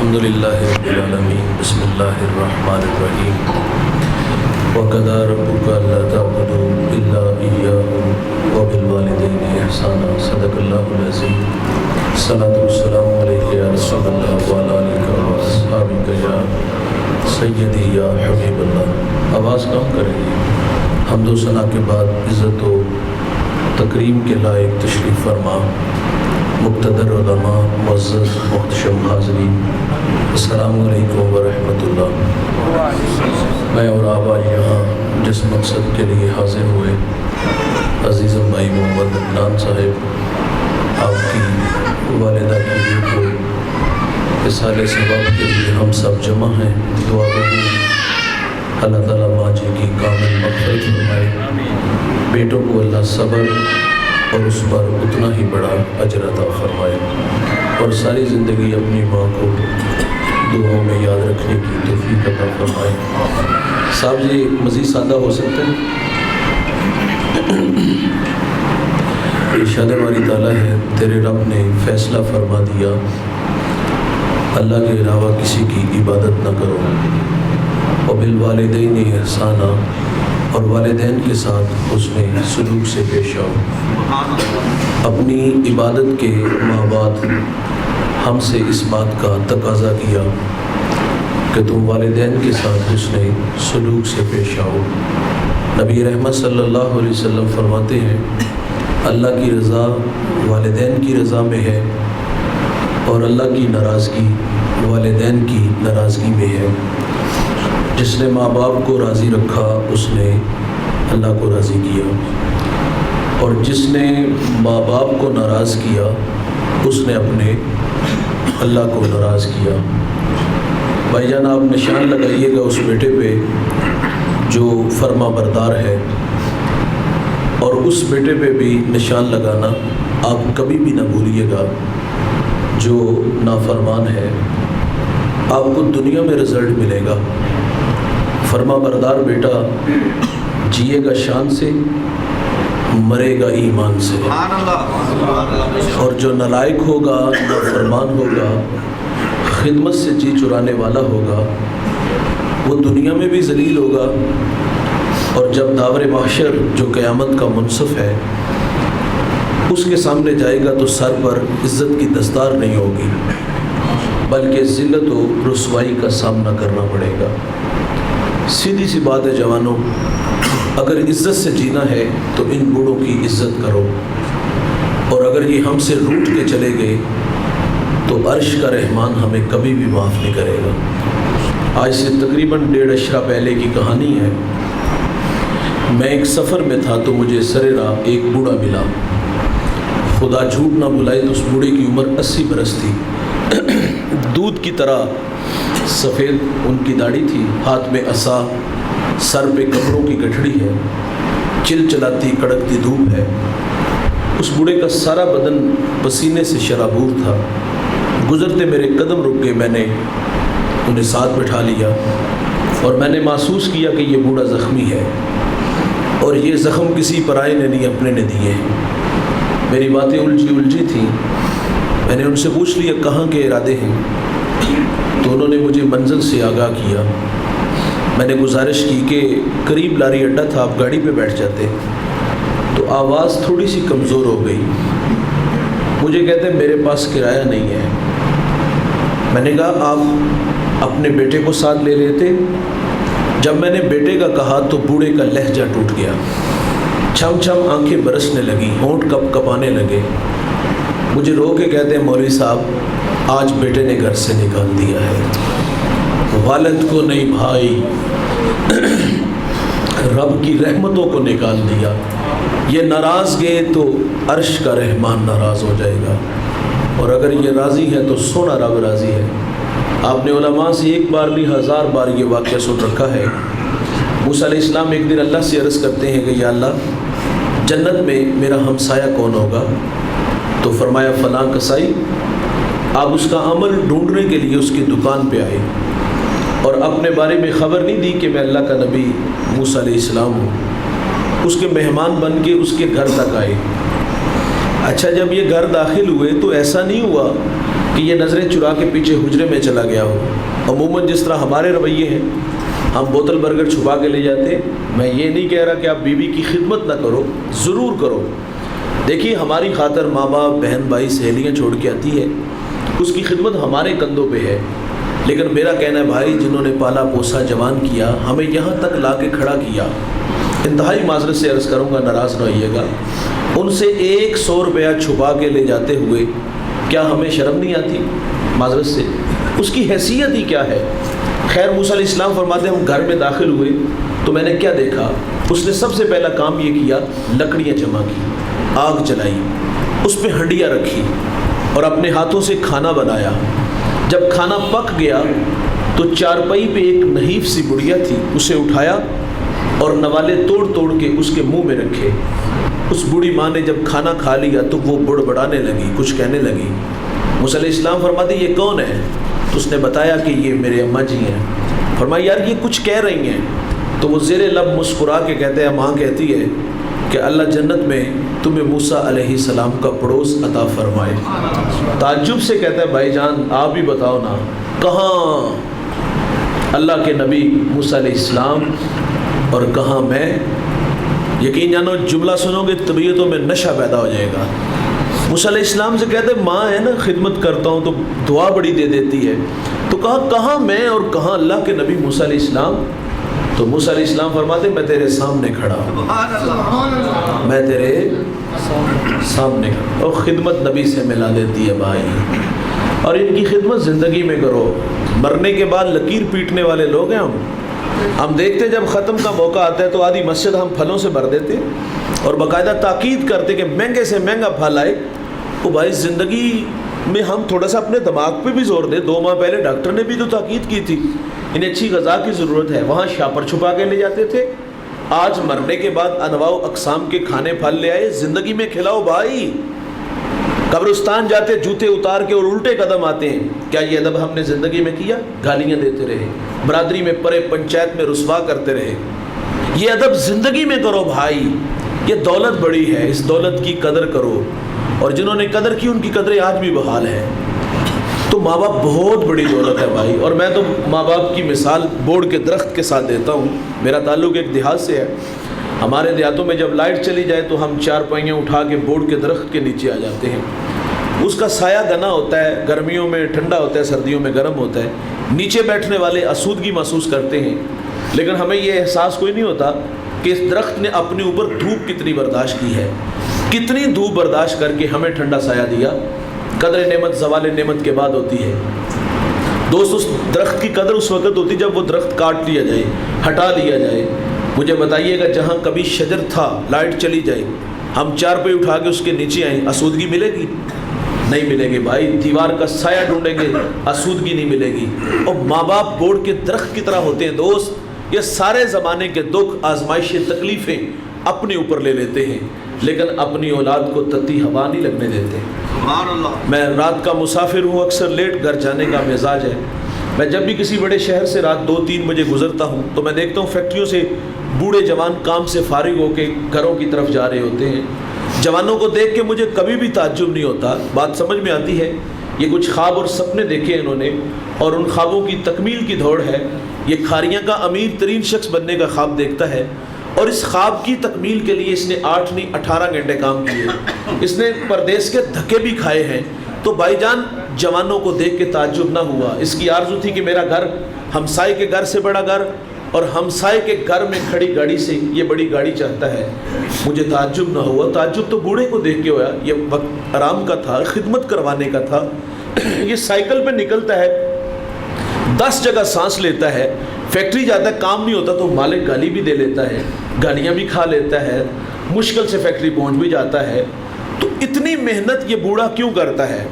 الحمد للہ رب العالمین بسم اللہ الرحمن الرحیم وَقَضَىٰ رَبُّكَ أَلَّا تَعْبُدُوا إِلَّا إِيَّاهُ وَبِالْوَالِدَيْنِ إِحْسَانًا صدق اللہ العظیم الصلاۃ والسلام علیک یا رسول اللہ وعلیٰ آلِکَ وَأَصْحَابِکَ یا سیدی یا حبیب اللہ۔ آواز کم کریں گے۔ حمد و ثنا کے بعد عزت و تکریم کے لائق تشریف فرما مقتدر علماء، معزز محتشم حاضرین، السلام علیکم ورحمۃ اللہ۔ میں اور آپ آج یہاں جس مقصد کے لیے حاضر ہوئے، عزیز بھائی محمد عدنان صاحب آپ کی والدہ کی روح کو اصحال ثواب کے لیے ہم سب جمع ہیں۔ دعا کریں اللہ تعالیٰ ماں جی کی کامل مغفرت فرمائے، بیٹوں کو اللہ صبر اور اس پر اتنا ہی بڑا اجر عطا فرمائے، اور ساری زندگی اپنی ماں کو دعاؤں میں یاد رکھنے کی توفیق عطا فرمائے۔ صاحب جی مزید سادہ ہو سکتے ہیں؟ ارشاد باری تعالیٰ ہے، تیرے رب نے فیصلہ فرما دیا اللہ کے علاوہ کسی کی عبادت نہ کرو، وبالوالدین احسانا، اور والدین کے ساتھ حسن سلوک سے پیش آؤ۔ اپنی عبادت کے ماں بعد ہم سے اس بات کا تقاضا کیا کہ تم والدین کے ساتھ حسن سلوک سے پیش آؤ۔ نبی رحمت صلی اللہ علیہ وسلم فرماتے ہیں، اللہ کی رضا والدین کی رضا میں ہے، اور اللہ کی ناراضگی والدین کی ناراضگی میں ہے۔ جس نے ماں باپ کو راضی رکھا اس نے اللہ کو راضی کیا، اور جس نے ماں باپ کو ناراض کیا اس نے اپنے اللہ کو ناراض کیا۔ بھائی جان آپ نشان لگائیے گا اس بیٹے پہ جو فرما بردار ہے، اور اس بیٹے پہ بھی نشان لگانا آپ کبھی بھی نہ بھولیے گا جو نافرمان ہے۔ آپ کو دنیا میں رزلٹ ملے گا، فرما بردار بیٹا جیے گا شان سے، مرے گا ایمان سے، اور جو نالائق ہوگا، نافرمان ہوگا، خدمت سے جی چرانے والا ہوگا، وہ دنیا میں بھی ذلیل ہوگا، اور جب داور محشر جو قیامت کا منصف ہے اس کے سامنے جائے گا تو سر پر عزت کی دستار نہیں ہوگی، بلکہ ذلت و رسوائی کا سامنا کرنا پڑے گا۔ سیدھی سی بات ہے جوانوں، اگر عزت سے جینا ہے تو ان بوڑھوں کی عزت کرو، اور اگر یہ ہم سے روٹ کے چلے گئے تو عرش کا رحمان ہمیں کبھی بھی معاف نہیں کرے گا۔ آج سے تقریباً 1.5 اشرہ پہلے کی کہانی ہے۔ میں ایک سفر میں تھا تو مجھے سر راہ ایک بوڑھا ملا، خدا جھوٹ نہ بلائے تو اس بوڑھے کی عمر 80 برس تھی، دودھ کی طرح سفید ان کی داڑھی تھی، ہاتھ میں عصا، سر پہ کپڑوں کی گٹھڑی ہے، چل چلاتی کڑکتی دھوپ ہے۔ اس بوڑھے کا سارا بدن پسینے سے شرابور تھا۔ گزرتے میرے قدم رک گئے، میں نے انہیں ساتھ بٹھا لیا، اور میں نے محسوس کیا کہ یہ بوڑھا زخمی ہے، اور یہ زخم کسی پرائے نے نہیں اپنے نے دیے ہیں۔ میری باتیں الجھی تھیں۔ میں نے ان سے پوچھ لیا کہاں کے ارادے ہیں، تو انہوں نے مجھے منزل سے آگاہ کیا۔ میں نے گزارش کی کہ قریب لاری اڈا تھا، آپ گاڑی پہ بیٹھ جاتے۔ تو آواز تھوڑی سی کمزور ہو گئی، مجھے کہتے میرے پاس کرایہ نہیں ہے۔ میں نے کہا آپ اپنے بیٹے کو ساتھ لے لیتے۔ جب میں نے بیٹے کا کہا تو بوڑھے کا لہجہ ٹوٹ گیا، چھم چھم آنکھیں برسنے لگی، ہونٹ کپ کپانے لگے۔ مجھے رو کے کہتے ہیں مولوی صاحب آج بیٹے نے گھر سے نکال دیا ہے، والد کو نہیں بھائی رب کی رحمتوں کو نکال دیا، یہ ناراض گئے تو عرش کا رحمان ناراض ہو جائے گا، اور اگر یہ راضی ہے تو سونا رب راضی ہے۔ آپ نے علماء سے 1 بار نہیں 1000 بار یہ واقعہ سن رکھا ہے۔ موسیٰ علیہ السلام ایک دن اللہ سے عرض کرتے ہیں کہ یا اللہ جنت میں میرا ہمسایہ کون ہوگا؟ تو فرمایا فلاں کسائی۔ آپ اس کا عمل ڈھونڈنے کے لیے اس کی دکان پہ آئے، اور اپنے بارے میں خبر نہیں دی کہ میں اللہ کا نبی موسیٰ علیہ السلام ہوں۔ اس کے مہمان بن کے اس کے گھر تک آئے۔ اچھا جب یہ گھر داخل ہوئے تو ایسا نہیں ہوا کہ یہ نظریں چرا کے پیچھے حجرے میں چلا گیا ہو. عموماً جس طرح ہمارے رویے ہیں، ہم بوتل برگر چھپا کے لے جاتے. میں یہ نہیں کہہ رہا کہ آپ بیوی کی خدمت نہ کرو، ضرور کرو. دیکھیے ہماری خاطر ماں باپ، بہن بھائی، سہیلیاں چھوڑ کے آتی ہے، اس کی خدمت ہمارے کندھوں پہ ہے. لیکن میرا کہنا ہے بھائی، جنہوں نے پالا پوسا جوان کیا، ہمیں یہاں تک لا کے کھڑا کیا، انتہائی معذرت سے عرض کروں گا، ناراض نہ ہوئیے گا، ان سے 100 روپیہ چھپا کے لے جاتے ہوئے کیا ہمیں شرم نہیں آتی؟ معذرت سے اس کی حیثیت ہی کیا ہے؟ خیر موسیٰ علیہ السلام فرماتے ہیں ہم گھر میں داخل ہوئے تو میں نے کیا دیکھا؟ اس نے سب سے پہلا کام یہ کیا، لکڑیاں جمع کی، آگ جلائی، اس پہ ہنڈیاں رکھی اور اپنے ہاتھوں سے کھانا بنایا. جب کھانا پک گیا تو چارپائی پہ ایک نحیف سی بڑیا تھی، اسے اٹھایا اور نوالے توڑ توڑ کے اس کے منہ میں رکھے. اس بوڑھی ماں نے جب کھانا کھا لیا تو وہ بڑبڑانے لگی، کچھ کہنے لگی. موسیٰ علیہ السلام فرماتے یہ کون ہے؟ تو اس نے بتایا کہ یہ میرے اماں جی ہیں. فرمایا یار یہ کچھ کہہ رہی ہیں. تو وہ زیر لب مسکرا کے کہتے ہیں، ماں کہتی ہے کہ اللہ جنت میں تمہیں موسیٰ علیہ السلام کا پڑوس عطا فرمائے. تعجب سے کہتا ہے بھائی جان آپ ہی بتاؤ نا، کہاں اللہ کے نبی موسیٰ علیہ السلام اور کہاں میں؟ یقین جانو جملہ سنو گے طبیعتوں میں نشہ پیدا ہو جائے گا. موسیٰ علیہ السلام سے کہتے ہیں ماں ہے نا، خدمت کرتا ہوں تو دعا بڑی دے دیتی ہے. تو کہاں میں اور کہاں اللہ کے نبی موسیٰ علیہ السلام؟ تو موسیٰ علیہ السلام فرماتے میں تیرے سامنے کھڑا ہوں، میں تیرے سامنے کھڑا. اور خدمت نبی سے ملا دیتی ہے بھائی، اور ان کی خدمت زندگی میں کرو. مرنے کے بعد لکیر پیٹنے والے لوگ ہیں ہم دیکھتے جب ختم کا موقع آتا ہے تو آدھی مسجد ہم پھلوں سے بھر دیتے اور باقاعدہ تاکید کرتے کہ مہنگے سے مہنگا پھل آئے. وہ بھائی زندگی میں ہم تھوڑا سا اپنے دماغ پہ بھی زور دیں. 2 ماہ پہلے ڈاکٹر نے بھی تو تاکید کی تھی انہیں اچھی غذا کی ضرورت ہے، وہاں شاپر چھپا کے لے جاتے تھے. آج مرنے کے بعد انواع و اقسام کے کھانے پھل لے آئے، زندگی میں کھلاؤ بھائی. قبرستان جاتے جوتے اتار کے اور الٹے قدم آتے ہیں. کیا یہ ادب ہم نے زندگی میں کیا؟ گالیاں دیتے رہے، برادری میں پرے، پنچایت میں رسوا کرتے رہے. یہ ادب زندگی میں کرو بھائی. یہ دولت بڑی ہے، اس دولت کی قدر کرو، اور جنہوں نے قدر کی ان کی قدریں آج بھی بحال ہیں. تو ماں باپ بہت بڑی دولت ہے بھائی. اور میں تو ماں باپ کی مثال بورڈ کے درخت کے ساتھ دیتا ہوں. میرا تعلق ایک دیہات سے ہے. ہمارے دیہاتوں میں جب لائٹ چلی جائے تو ہم 4 پہیاں اٹھا کے بورڈ کے درخت کے نیچے آ جاتے ہیں. اس کا سایہ گنا ہوتا ہے، گرمیوں میں ٹھنڈا ہوتا ہے، سردیوں میں گرم ہوتا ہے. نیچے بیٹھنے والے آسودگی محسوس کرتے ہیں، لیکن ہمیں یہ احساس کوئی نہیں ہوتا کہ اس درخت نے اپنے اوپر دھوپ کتنی برداشت کی ہے، کتنی دھوپ برداشت کر کے ہمیں ٹھنڈا سایہ دیا. قدر نعمت زوال نعمت کے بعد ہوتی ہے دوست. اس درخت کی قدر اس وقت ہوتی جب وہ درخت کاٹ لیا جائے، ہٹا لیا جائے. مجھے بتائیے گا جہاں کبھی شجر تھا، لائٹ چلی جائے، ہم 4 پہ اٹھا کے اس کے نیچے آئیں، آسودگی ملے گی؟ نہیں ملے گی بھائی. دیوار کا سایہ ڈھونڈیں گے، آسودگی نہیں ملے گی. اور ماں باپ بورڈ کے درخت کی طرح ہوتے ہیں دوست. یہ سارے زمانے کے دکھ، آزمائشیں، تکلیفیں اپنے اوپر لے لیتے ہیں، لیکن اپنی اولاد کو تتی ہوا نہیں لگنے دیتے. میں رات کا مسافر ہوں، اکثر لیٹ گھر جانے کا مزاج ہے. میں جب بھی کسی بڑے شہر سے رات 2-3 بجے گزرتا ہوں تو میں دیکھتا ہوں فیکٹریوں سے بوڑھے جوان کام سے فارغ ہو کے گھروں کی طرف جا رہے ہوتے ہیں. جوانوں کو دیکھ کے مجھے کبھی بھی تعجب نہیں ہوتا. بات سمجھ میں آتی ہے یہ کچھ خواب اور سپنے دیکھے انہوں نے، اور ان خوابوں کی تکمیل کی دوڑ ہے. یہ کھاریاں کا امیر ترین شخص بننے کا خواب دیکھتا ہے، اور اس خواب کی تکمیل کے لیے اس نے 8 نہیں 18 گھنٹے کام کیے. اس نے پردیس کے دھکے بھی کھائے ہیں. تو بھائی جان جوانوں کو دیکھ کے تعجب نہ ہوا. اس کی آرزو تھی کہ میرا گھر ہمسائے کے گھر سے بڑا گھر، اور ہمسائے کے گھر میں کھڑی گاڑی سے یہ بڑی گاڑی چاہتا ہے. مجھے تعجب نہ ہوا. تعجب تو بوڑھے کو دیکھ کے ہوا. یہ وقت آرام کا تھا، خدمت کروانے کا تھا. یہ سائیکل پہ نکلتا ہے، 10 جگہ سانس لیتا ہے. فیکٹری جاتا ہے، کام نہیں ہوتا تو مالک گالی بھی دے لیتا ہے، گالیاں بھی کھا لیتا ہے، مشکل سے فیکٹری پہنچ بھی جاتا ہے. تو اتنی محنت یہ بوڑھا کیوں کرتا ہے؟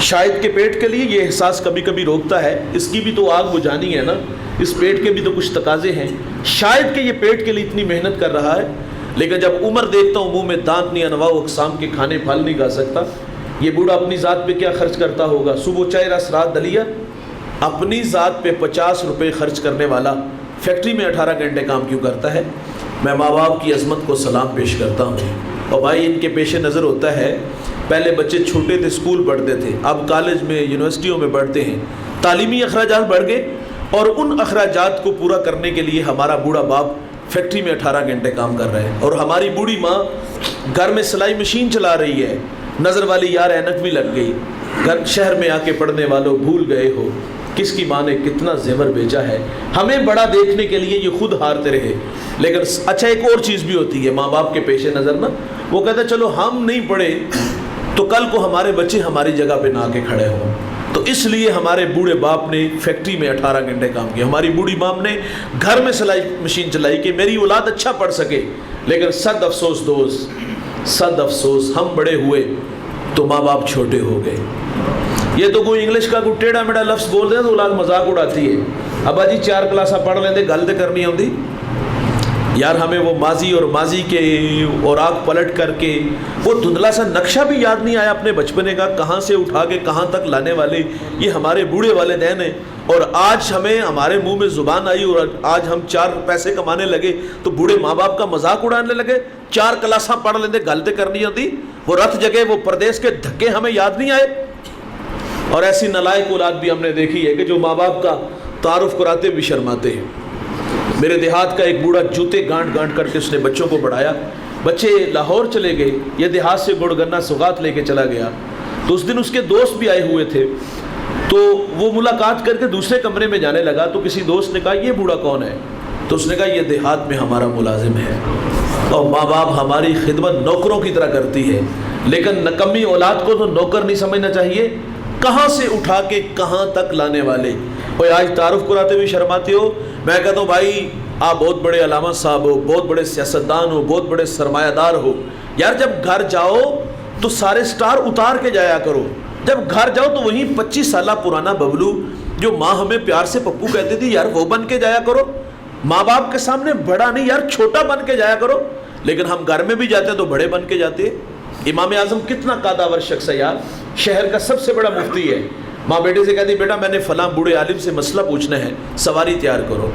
شاید کے پیٹ کے لیے یہ احساس کبھی کبھی روکتا ہے. اس کی بھی تو آگ بجھانی ہے نا، اس پیٹ کے بھی تو کچھ تقاضے ہیں. شاید کہ یہ پیٹ کے لیے اتنی محنت کر رہا ہے، لیکن جب عمر دیکھتا ہوں منہ میں دانت نہیں، انواع و اقسام کے کھانے پھل نہیں کھا سکتا. یہ بوڑھا اپنی ذات پہ کیا خرچ کرتا ہوگا؟ صبح چائے رس رات دلیا. اپنی ذات پہ 50 روپے خرچ کرنے والا فیکٹری میں 18 گھنٹے کام کیوں کرتا ہے؟ میں ماں باپ کی عظمت کو سلام پیش کرتا ہوں. اور بھائی ان کے پیش نظر ہوتا ہے پہلے بچے چھوٹے تھے اسکول پڑھتے تھے، اب کالج میں یونیورسٹیوں میں پڑھتے ہیں، تعلیمی اخراجات بڑھ گئے، اور ان اخراجات کو پورا کرنے کے لیے ہمارا بوڑھا باپ فیکٹری میں 18 گھنٹے کام کر رہے ہیں، اور ہماری بوڑھی ماں گھر میں سلائی مشین چلا رہی ہے۔ نظر والی یار اینک بھی لگ گئی، گھر شہر میں آ کے پڑھنے والوں بھول گئے ہو کس کی ماں نے کتنا زیور بیچا ہے۔ ہمیں بڑا دیکھنے کے لیے یہ خود ہارتے رہے۔ لیکن اچھا ایک اور چیز بھی ہوتی ہے ماں باپ کے پیش نظر نا، وہ کہتے ہیں چلو ہم نہیں پڑھے تو کل کو ہمارے بچے ہماری جگہ پہ نہ آ کے کھڑے ہوں، تو اس لیے ہمارے بوڑھے باپ نے فیکٹری میں 18 گھنٹے کام کیا، ہماری بوڑھی ماں نے گھر میں سلائی مشین چلائی کہ میری اولاد اچھا پڑھ سکے۔ لیکن صد افسوس دوست، صد افسوس، ہم بڑے ہوئے تو ماں باپ چھوٹے ہو گئے۔ یہ تو کوئی انگلش کا کوئی ٹیڑھا میڑھا لفظ بول دے تو اولاد مذاق اڑاتی ہے، ابا جی 4 کلاساں پڑھ لیندے گل تے کرنی ہوندی۔ یار ہمیں وہ ماضی اور ماضی کے اوراق پلٹ کر کے وہ دھندلا سا نقشہ بھی یاد نہیں آیا اپنے بچپنے کا، کہاں سے اٹھا کے کہاں تک لانے والے یہ ہمارے بوڑھے والدین ہیں۔ اور آج ہمیں ہمارے منہ میں زبان آئی اور آج ہم 4 پیسے کمانے لگے تو بوڑھے ماں باپ کا مذاق اڑانے لگے۔ 4 کلاساں پڑھ لیندے گل تے کرنی ہوتی، وہ رت جگہ وہ پردیس کے دھکے ہمیں یاد نہیں آئے۔ اور ایسی نالائق اولاد بھی ہم نے دیکھی ہے کہ جو ماں باپ کا تعارف کراتے بھی شرماتے ہیں۔ میرے دیہات کا ایک بوڑھا جوتے گانٹ گانٹ کر کے اس نے بچوں کو پڑھایا، بچے لاہور چلے گئے، یہ دیہات سے گڑ گنا سوغات لے کے چلا گیا، تو اس دن اس کے دوست بھی آئے ہوئے تھے، تو وہ ملاقات کر کے دوسرے کمرے میں جانے لگا، تو کسی دوست نے کہا یہ بوڑھا کون ہے؟ تو اس نے کہا یہ دیہات میں ہمارا ملازم ہے، اور ماں باپ ہماری خدمت نوکروں کی طرح کرتی ہے، لیکن نکمی اولاد کو تو نوکر نہیں سمجھنا چاہیے، کہاں سے اٹھا کے کہاں تک لانے والے۔ کوئی آج تعارف کراتے ہوئے شرماتے ہو، میں کہتا ہوں بھائی آپ بہت بڑے علامہ صاحب ہو، بہت بڑے سیاستدان ہو، بہت بڑے سرمایہ دار ہو، یار جب گھر جاؤ تو سارے سٹار اتار کے جایا کرو، جب گھر جاؤ تو وہیں 25 سالہ پرانا ببلو جو ماں ہمیں پیار سے پپو کہتی تھی یار وہ بن کے جایا کرو، ماں باپ کے سامنے بڑا نہیں یار چھوٹا بن کے جایا کرو۔ لیکن ہم گھر میں بھی جاتے ہیں تو بڑے بن کے جاتے ہیں۔ امام اعظم کتنا قادآور شخص ہے یار، شہر کا سب سے بڑا مفتی ہے، ماں بیٹے سے کہتی بیٹا میں نے فلاں بوڑھے عالم سے مسئلہ پوچھنا ہے، سواری تیار کرو۔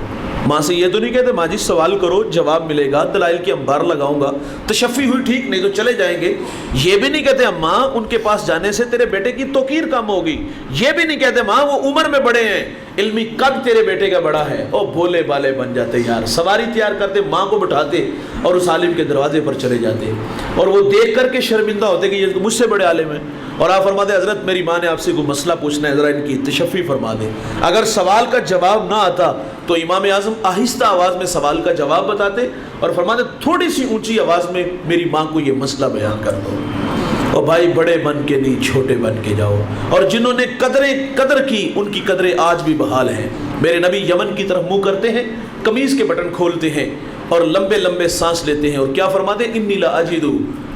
ماں سے یہ تو نہیں کہتے ماں جی سوال کرو جواب ملے گا، دلائل کی انبار لگاؤں گا، تشفی ہوئی ٹھیک نہیں تو چلے جائیں گے۔ یہ بھی نہیں کہتے اماں ان کے پاس جانے سے تیرے بیٹے کی توقیر کم ہوگی، یہ بھی نہیں کہتے ماں وہ عمر میں بڑے ہیں، علمی قد تیرے بیٹے کا بڑا ہے۔ او بھولے بالے بن جاتے یار، سواری تیار کرتے، ماں کو بٹھاتے اور اس عالم کے دروازے پر چلے جاتے، اور وہ دیکھ کر کے شرمندہ ہوتے کہ یہ تو مجھ سے بڑے عالم ہیں، اور آپ فرماتے حضرت میری ماں نے آپ سے کوئی مسئلہ پوچھنا ہے، ذرا ان کی تشفی فرما دیں۔ اگر سوال کا جواب نہ آتا تو امام اعظم آہستہ آواز میں سوال کا جواب بتاتے اور فرماتے تھوڑی سی اونچی آواز میں میری ماں کو یہ مسئلہ بیان کر دو۔ اور بھائی بڑے بن کے نہیں چھوٹے بن کے جاؤ، اور جنہوں نے قدر کی ان کی قدریں آج بھی بحال ہیں۔ میرے نبی یمن کی طرف منہ کرتے ہیں، قمیض کے بٹن کھولتے ہیں اور لمبے لمبے سانس لیتے ہیں، اور کیا فرماتے ہیں انی لا اجد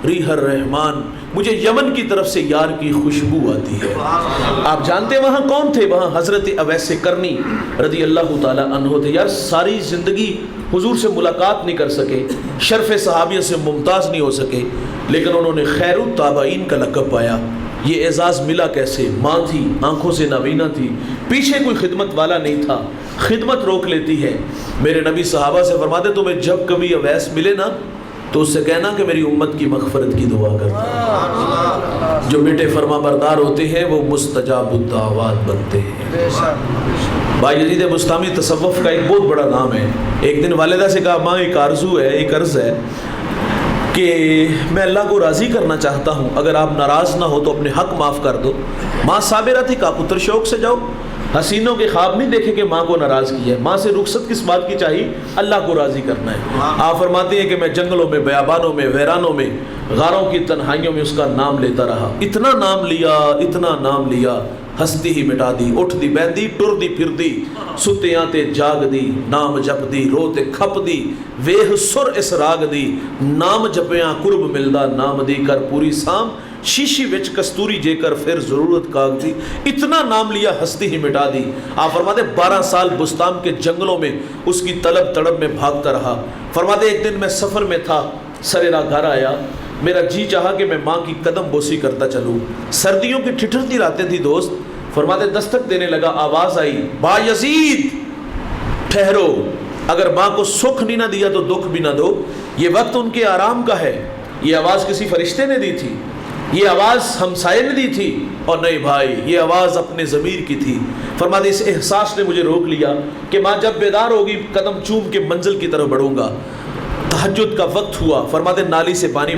ریح الرحمان، مجھے یمن کی طرف سے یار کی خوشبو آتی ہے۔ آپ جانتے ہیں وہاں کون تھے؟ وہاں حضرت اویس کرنی رضی اللہ تعالی عنہ تھے۔ یار ساری زندگی حضور سے ملاقات نہیں کر سکے، شرف صحابیہ سے ممتاز نہیں ہو سکے، لیکن انہوں نے خیر التابعین کا لقب پایا۔ یہ اعزاز ملا کیسے؟ ماں تھی، آنکھوں سے نابینا تھی، پیچھے کوئی خدمت والا نہیں تھا، خدمت روک لیتی ہے۔ میرے نبی صحابہ سے فرماتے تمہیں جب کبھی اویس ملے نا تو اس سے کہنا کہ میری امت کی مغفرت کی دعا کرتا ہے۔ جو بیٹے فرما بردار ہوتے ہیں وہ مستجاب الدعوات بنتے ہیں۔ بایزید بستامی تصوف کا ایک بہت بڑا نام ہے۔ ایک دن والدہ سے کہا ماں ایک آرزو ہے، ایک عرض ہے کہ میں اللہ کو راضی کرنا چاہتا ہوں، اگر آپ ناراض نہ ہو تو اپنے حق معاف کر دو۔ ماں صابرہ تھی، کہا پتر شوق سے جاؤ، حسینوں کے خواب نہیں دیکھے کہ ماں کو ناراض کیا ہے، ماں سے رخصت کس بات کی چاہیے؟ اللہ کو راضی کرنا ہے۔ آپ فرماتے ہیں کہ میں جنگلوں میں، بیابانوں میں، ویرانوں میں، غاروں کی تنہائیوں میں اس کا نام لیتا رہا، اتنا نام لیا، اتنا نام لیا، ہستی ہی مٹا دی، اٹھ دی بیندی، ٹر دی پھر دی، ستیاں تے جاگ دی، نام جپ دی، رو تے کھپ دی، ویہ سر اس راگ دی، نام جپیاں قرب ملدا، نام دی کر پوری سام، شیشی وچ کستوری جے کر پھر ضرورت کاغ دی، اتنا نام لیا ہستی ہی مٹا دی۔ آپ فرماتے 12 سال بستان کے جنگلوں میں اس کی طلب تڑب میں بھاگتا رہا۔ فرماتے ایک دن میں سفر میں تھا، سریرا گھر آیا، میرا جی چاہا کہ میں ماں کی قدم بوسی کرتا چلوں، سردیوں کی ٹھٹھرتی راتیں تھی دوست۔ فرماتے دستک دینے لگا، آواز آئی با یزید ٹھہرو، اگر ماں کو سکھ نہیں نہ دیا تو دکھ بھی نہ دو، یہ وقت ان کے آرام کا ہے۔ یہ آواز کسی فرشتے نے دی تھی، یہ آواز ہمسائے نے دی تھی اور نہیں بھائی، یہ آواز اپنے ضمیر کی تھی۔ فرماتے اس احساس نے مجھے روک لیا کہ ماں جب بیدار ہوگی قدم چوم کے منزل کی طرف بڑھوں گا۔ تہجد کا وقت ہوا، فرماتے نالی سے پانی